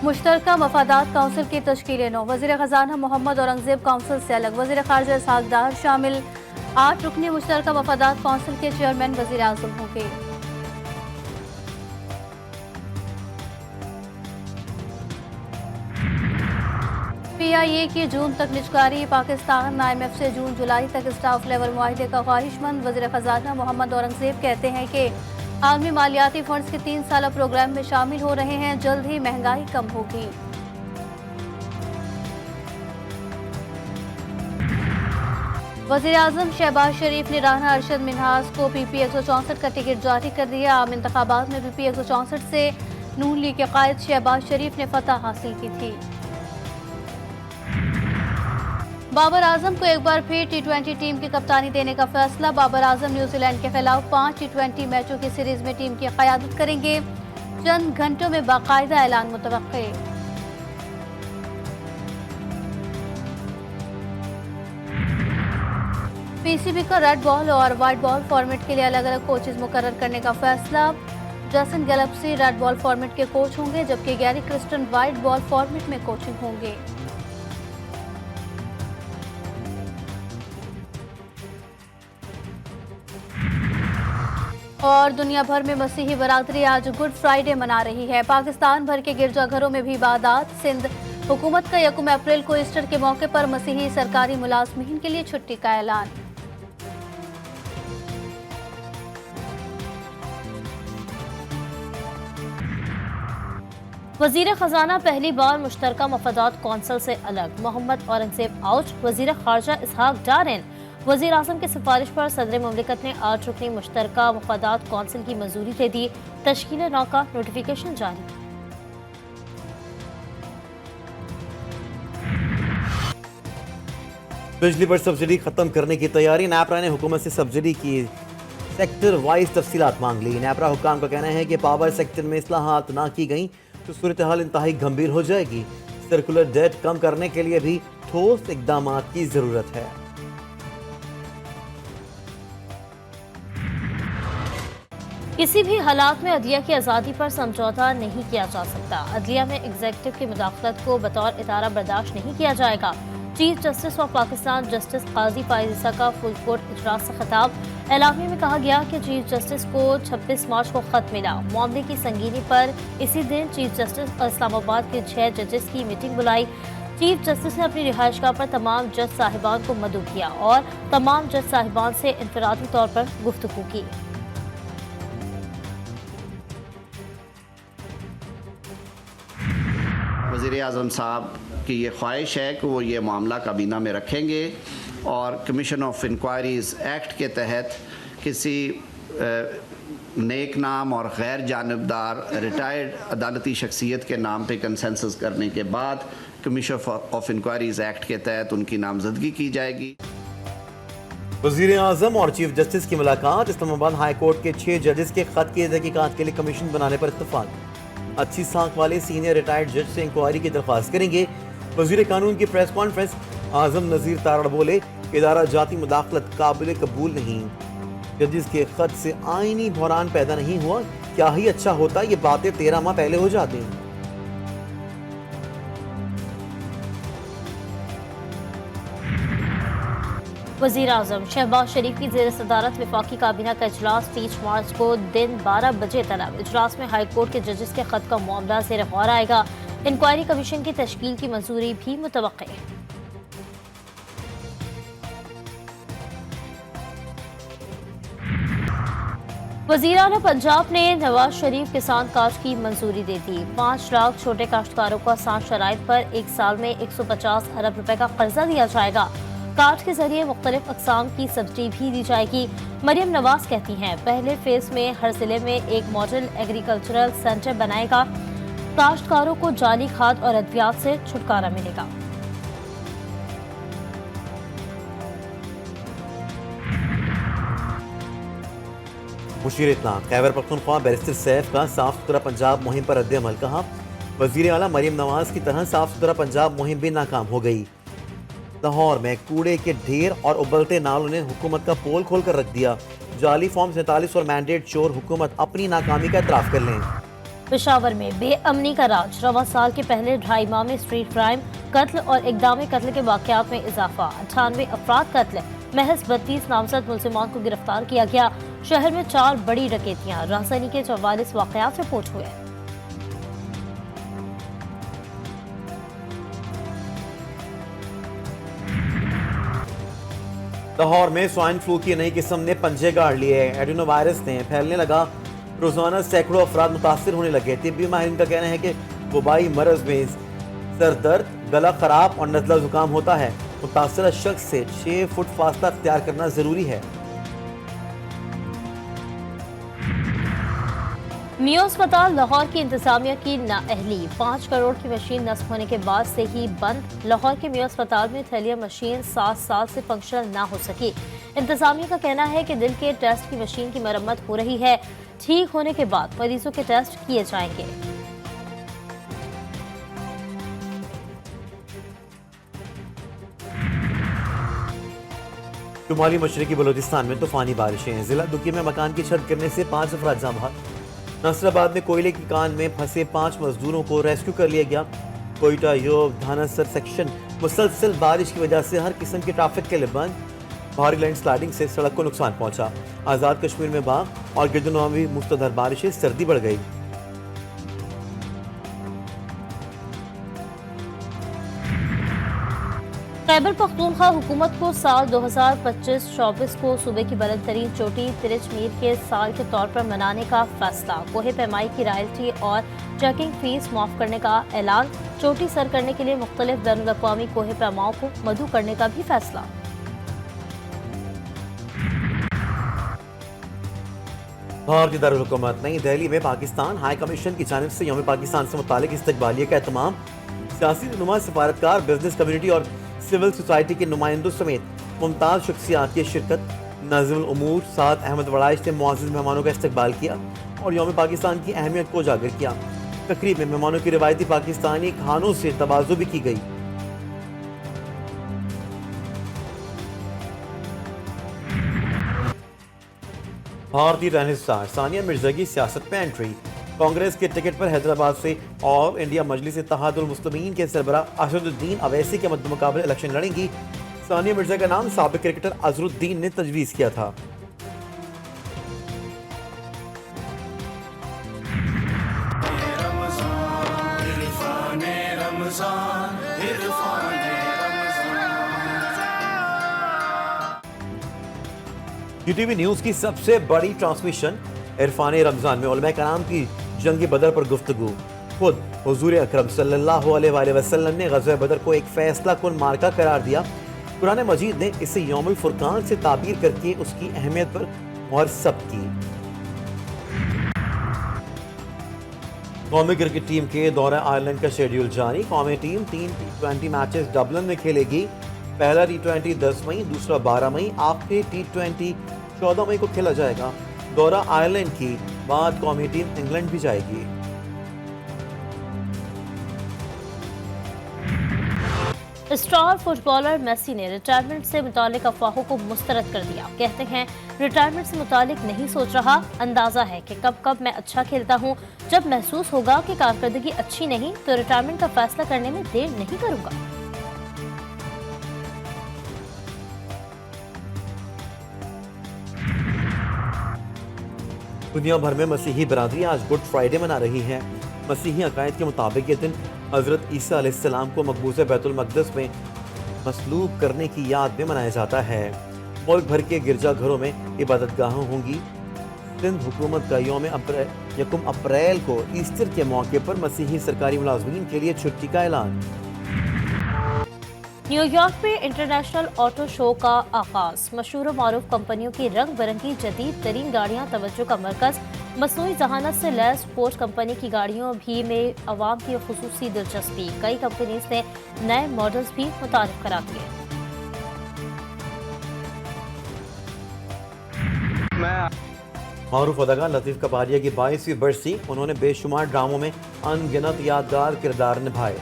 मुश्तरका मफादात council की तश्कील 9। वज़ीर ख़जाना Mohammad Aurangzeb council से अलग। वज़ीर ख़ारजा इसहाक़ डार शामिल। 8 रुकनी मुश्तरका मफादात काउंसिल के चेयरमैन वज़ीर आज़म होंगे। PIA की जून तक निजकारी। पाकिस्तान IMF से जून जुलाई तक स्टाफ लेवल मुआहदे का ख्वाहिशमंद। वज़ीर ख़जाना मोहम्मद औरंगज़ेब कहते हैं कि आलमी मालियाती फंड्स के 3 साला प्रोग्राम में शामिल हो रहे हैं। जल्द ही महंगाई कम होगी। वज़ीर आज़म शहबाज शरीफ ने राना अरशद मिन्हाज को PP 164 का टिकट जारी कर दिया। आम इंतखाबात में PP 164 से नून लीग के कायद शहबाज शरीफ ने फतह हासिल की थी। बाबर आजम को एक बार फिर T20 टीम की कप्तानी देने का फैसला। बाबर आजम न्यूजीलैंड के खिलाफ 5 T20 मैचों की सीरीज में टीम की क़यादत करेंगे। चंद घंटों में बाकायदा ऐलान मुतवक्के। PCB का रेड बॉल और वाइट बॉल फॉर्मेट के लिए अलग अलग कोचेज मुकर्रर करने का फैसला। जैसन गैलेप्सी रेड बॉल फॉर्मेट के कोच होंगे, जबकि Gary Kristen white ball format में कोचिंग होंगे। और दुनिया भर में मसीही बरादरी आज गुड फ्राइडे मना रही है। पाकिस्तान भर के गिरजाघरों में भी इबादत। सिंध हुकूमत का 1 अप्रैल को ईस्टर के मौके पर मसीही सरकारी मुलाजमीन के लिए छुट्टी का ऐलान। वज़ीर ख़जाना पहली बार मुश्तरका मफादात कौंसिल से अलग। मोहम्मद औरंगज़ेब आउट। वज़ीर ख़ारजा इसहाक़ डार इन। वज़ीर आज़म की सिफारिश पर सदर मुमलिकत ने 8 रुकनी मुश्तरका मफादात कौंसिल की मंजूरी दे दी। तश्कील 9 का नोटिफिकेशन जारी। बिजली पर सब्सिडी खत्म करने की तैयारी। नैपरा ने हुकूमत से सब्सिडी की सेक्टर वाइज तफसीलात मांग ली। नैपरा हुक्काम का कहना है कि पावर सेक्टर में इस्लाहात ना की गई तो सूरत हाल इंतहाई गंभीर हो जाएगी। सर्कुलर डेट कम करने के लिए भी ठोस इकदाम की जरूरत है। किसी भी हालात में अदलिया की आज़ादी पर समझौता नहीं किया जा सकता। अदलिया में एग्जीक्यूटिव की मुदाखलत को बतौर इदारा बर्दाश्त नहीं किया जाएगा। Chief justice of Pakistan justice Qazi Faez Isa का फुल कोर्ट इजलास से खिताब। एलामिया में कहा गया कि चीफ जस्टिस को 26 मार्च को खत मिला। मामले की संगीनी पर इसी दिन चीफ जस्टिस और इस्लामाबाद के 6 जजेस की मीटिंग बुलाई। चीफ जस्टिस ने अपनी रिहाइशगाह पर तमाम जज साहिबान को मदऊ किया और तमाम जज साहिबान से इनफरादी तौर पर गुफ्तगू की। वज़ीर आज़म साहब की ये ख्वाहिश है कि वो ये मामला काबीना में रखेंगे और कमीशन ऑफ इंक्वायरीज़ एक्ट के तहत किसी नेक नाम और गैर जानबदार रिटायर्ड अदालती शख्सियत के नाम पे कंसेंसस करने के बाद कमीशन ऑफ इंक्वायरीज़ एक्ट के तहत उनकी नामजदगी की जाएगी। वज़ीर आज़म और चीफ जस्टिस की मुलाकात। इस्लामाबाद हाई कोर्ट के 6 जजेस के खत की तहकीकात के लिए कमीशन बनाने पर इत्तफाक। अच्छी साख वाले सीनियर रिटायर्ड जज से इंक्वायरी की दरख्वास्त करेंगे। वज़ीर कानून की प्रेस कॉन्फ्रेंस। आज़म नज़ीर तारड़ बोले, इदारा जाती मुदाखलत काबिल कबूल नहीं। जजेस के खत से आईनी बहरान पैदा नहीं हुआ। क्या ही अच्छा होता, ये बातें 13 माह पहले हो जाती। वज़ीर आज़म शहबाज शरीफ की ज़ेर सदारत वफाकी काबीना का इजलास 30 मार्च को दिन 12 बजे तलब। इजलास में हाई कोर्ट के जजेस के खत का मामला ज़ेर गौर आएगा। इंक्वायरी कमीशन की तश्कील की मंजूरी भी मुतवक्के है। वज़ीर आला पंजाब ने नवाज शरीफ किसान कार्ड की मंजूरी दे दी। 5 लाख छोटे काश्तकारों को आसान शराइत पर 1 साल में 150 अरब रुपए का कर्जा दिया जाएगा। कार्ड के जरिए मुख्तलिफ अक़साम की सब्सिडी भी दी जाएगी। मरियम नवाज कहती हैं, पहले फेज में हर जिले में एक मॉडल एग्रीकल्चरल सेंटर बनाएगा। काश्तकारों को जाली खाद और अद्वियात से छुटकारा मिलेगा। मुशीर इत्तलाह। खैबर पख्तूनख्वा बैरिस्टर सैफ का साफ सुथरा पंजाब मुहिम पर रद्द-ए-अमल। कहा, वज़ीर आला मरियम नवाज की तरह साफ सुथरा पंजाब मुहिम भी नाकाम हो गई। लाहौर में कूड़े के ढेर और उबलते नालों ने हुकूमत का पोल खोल कर रख दिया। जाली फॉर्म 47 और मैंडेट चोर हुकूमत अपनी नाकामी का एतराफ़ कर लें। पेशावर में बेअमनी का राज, रवा साल के पहले 2.5 माह में स्ट्रीट क्राइम, कत्ल और इकदाम कत्ल के वाकयात में इजाफा, 98 अफराद कत्ल, महज 32 नामजद मुलजिमान को गिरफ्तार किया गया। शहर में 4 बड़ी डकैतियां, राजधानी के 44 वाकयात रिपोर्ट हुए। लाहौर में स्वाइन फ्लू की नई किस्म ने पंजे गाड़ लिए। एडिनो वायरस ने फैलने लगा, रोजाना सैकड़ों अफराद मुतासर होने लगे। तिब्बी माहिरीन का कहना है कि वबाई मरज में सर दर्द, गला खराब और नज़ला जुकाम होता है। मुतासरा शख्स से 6 फुट फासला अख्तियार करना जरूरी है। मियो अस्पताल लाहौर की इंतजामिया की नाअहली, 5 करोड़ की मशीन नस्ब होने के बाद से ही बंद। लाहौर के मियो अस्पताल में थैलिया मशीन 7 साल से फंक्शनल ना हो सकी। इंतजामिया का कहना है कि दिल के टेस्ट की मशीन की मरम्मत हो रही है, ठीक होने के बाद मरीजों के टेस्ट किए जाएंगे। शुमाली मशरकी बलोचिस्तान में तूफानी बारिशें, जिला दुकी में मकान की छत गिरने से 5 अफराद जाम बहक। नसराबाद में कोयले की कान में फंसे 5 मजदूरों को रेस्क्यू कर लिया गया। कोयटा योग धानासर सेक्शन मुसलसल बारिश की वजह से हर किस्म की ट्रैफिक के लिए बंद। भारी लैंड स्लाइडिंग से सड़क को नुकसान पहुंचा। आज़ाद कश्मीर में बाग और गिरदुनवामी मुस्तदर बारिशें, सर्दी बढ़ गई। खैबर पख्तूनख्वा हुकूमत को साल 2025-24 को सूबे की बुलंद तरीन चोटी तिरच मीर के साल के तौर पर मनाने का फैसला। कोहे पैमाई की रॉयल्टी और ट्रैकिंग फीस माफ करने का ऐलान। चोटी सर करने के लिए मुख्तलिफ बैनुल-अक़वामी कोहे पैमाओं को मदऊ करने का भी फैसला। भारतीय दारुल हुकूमत नई दिल्ली में पाकिस्तान हाई कमीशन की जानिब से यौम पाकिस्तान से मुतालिक इस्तकबालिया का एहतमाम। सियासी रहनुमा, सफारतकार, बिजनेस कम्युनिटी और सिविल सोसाइटी के नुमाइंदों समेत मुमताज शख्सियात की शिरकत। नाज़िमुल उमूर साद अहमद वड़ाइश ने मुअज़्ज़िज़ मेहमानों का इस्तकबाल किया और यौम पाकिस्तान की अहमियत को उजागर किया। तकरीब में मेहमानों की रिवायती पाकिस्तानी खानों से तवाज़ु भी की गई। भारतीय टेनिस स्टार सानिया मिर्जा की सियासत में एंट्री। कांग्रेस के टिकट पर हैदराबाद से और इंडिया मजलिस इत्तेहादुल मुस्लिमीन के सरबराह असदुद्दीन अवैसी के मुकाबले इलेक्शन लड़ेंगी। सानिया मिर्जा का नाम साबिक क्रिकेटर अजरुद्दीन ने तजवीज़ किया था। यूटीवी न्यूज की सबसे बड़ी ट्रांसमिशन। इरफान रमजान में उलमा कराम की जंग बदर पर गुफ्तगू। खुद हुजूर अकरम सल्लल्लाहु अलैहि वसल्लम ने ग़ज़वा बदर को एक फैसला कुन मार्का करार दिया। कुरान मजीद ने इसे यौमुल फुरकान से ताबीर करके उसकी अहमियत पर मोहर सब की। कौमी क्रिकेट टीम के दौरे आयरलैंड का शेड्यूल जारी। कौमी टीम 3 T20 मैचेस डबलिन में खेलेगी। पहला T20 10 मई, दूसरा 12 मई, आखिरी T20 14 मई को खेला जाएगा। दौरा आयरलैंड की बाद कौमी टीम इंग्लैंड भी जाएगी। स्टार फुटबॉलर मेसी ने रिटायरमेंट से मुतालिक अफवाहों को मुस्तरद कर दिया। कहते हैं रिटायरमेंट से मुतालिक नहीं सोच रहा, अंदाजा है कि कब मैं अच्छा खेलता हूं। जब महसूस होगा कि कारकर्दगी अच्छी नहीं तो रिटायरमेंट का फैसला करने में देर नहीं करूंगा। दुनिया भर में मसीही बरादरी आज गुड फ्राइडे मना रही है। मसीही अकायद के मुताबिक ये दिन हज़रत ईसा अलैहिस्सलाम को मकबूज़ बैतुल मक़दस में मसलूब करने की याद में मनाया जाता है। मुल्क भर के गिरजाघरों में इबादतगाहें होंगी। सिंध हुकूमत का यौम 1 अप्रैल को ईस्टर के मौके पर मसीही सरकारी मुलाजमीन के लिए छुट्टी का ऐलान। न्यूयॉर्क में इंटरनेशनल ऑटो शो का आगाज। मशहूर और मारूफ कंपनियों की रंग बिरंगी जदीद तरीन गाड़ियां तवज्जो का मरकज। मसनूई जहानत से लैस स्पोर्ट्स कंपनी की गाड़ियों भी में अवाम की खुसूसी दिलचस्पी। कई कंपनीज ने नए मॉडल्स भी मुतारिफ करा दिए। मारूफ अदाकार लतीफ़ कपारिया की 22वीं बरसी। उन्होंने बेशुमार ड्रामों में अनगिनत यादगार किरदार निभाए।